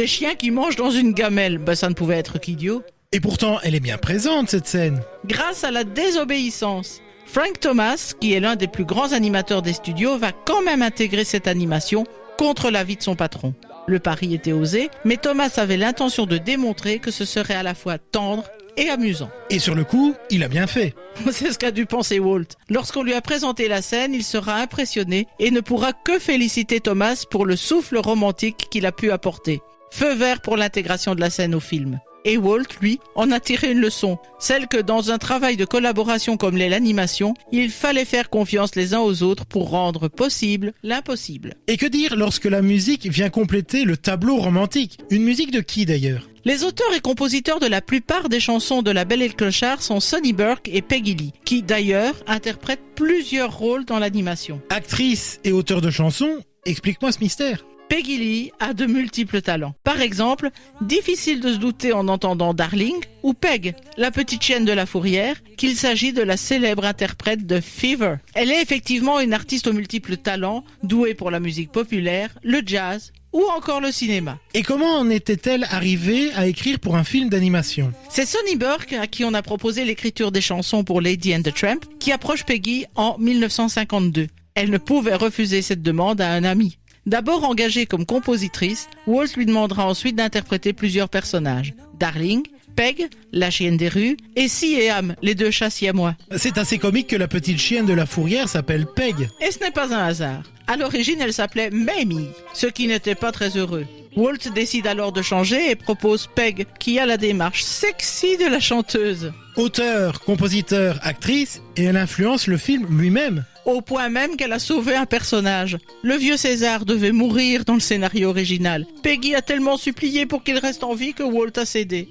Des chiens qui mangent dans une gamelle, ça ne pouvait être qu'idiot. Et pourtant, elle est bien présente, cette scène. Grâce à la désobéissance, Frank Thomas, qui est l'un des plus grands animateurs des studios, va quand même intégrer cette animation contre l'avis de son patron. Le pari était osé, mais Thomas avait l'intention de démontrer que ce serait à la fois tendre et amusant. Et sur le coup, il a bien fait. C'est ce qu'a dû penser Walt. Lorsqu'on lui a présenté la scène, il sera impressionné et ne pourra que féliciter Thomas pour le souffle romantique qu'il a pu apporter. Feu vert pour l'intégration de la scène au film. Et Walt, lui, en a tiré une leçon, celle que dans un travail de collaboration comme l'est l'animation, il fallait faire confiance les uns aux autres pour rendre possible l'impossible. Et que dire lorsque la musique vient compléter le tableau romantique? Une musique de qui d'ailleurs? Les auteurs et compositeurs de la plupart des chansons de La Belle et le Clochard sont Sonny Burke et Peggy Lee, qui d'ailleurs interprètent plusieurs rôles dans l'animation. Actrice et auteur de chansons, explique-moi ce mystère. Peggy Lee a de multiples talents. Par exemple, difficile de se douter en entendant Darling ou Peg, la petite chienne de la fourrière, qu'il s'agit de la célèbre interprète de Fever. Elle est effectivement une artiste aux multiples talents, douée pour la musique populaire, le jazz ou encore le cinéma. Et comment en était-elle arrivée à écrire pour un film d'animation? C'est Sonny Burke, à qui on a proposé l'écriture des chansons pour Lady and the Tramp, qui approche Peggy en 1952. Elle ne pouvait refuser cette demande à un ami. D'abord engagée comme compositrice, Walt lui demandera ensuite d'interpréter plusieurs personnages. Darling, Peg, la chienne des rues, et Si et Am, les deux chats siamois. C'est assez comique que la petite chienne de la fourrière s'appelle Peg. Et ce n'est pas un hasard. À l'origine, elle s'appelait Mamie, ce qui n'était pas très heureux. Walt décide alors de changer et propose Peg, qui a la démarche sexy de la chanteuse. Auteur, compositeur, actrice, et elle influence le film lui-même. Au point même qu'elle a sauvé un personnage. Le vieux César devait mourir dans le scénario original. Peggy a tellement supplié pour qu'il reste en vie que Walt a cédé.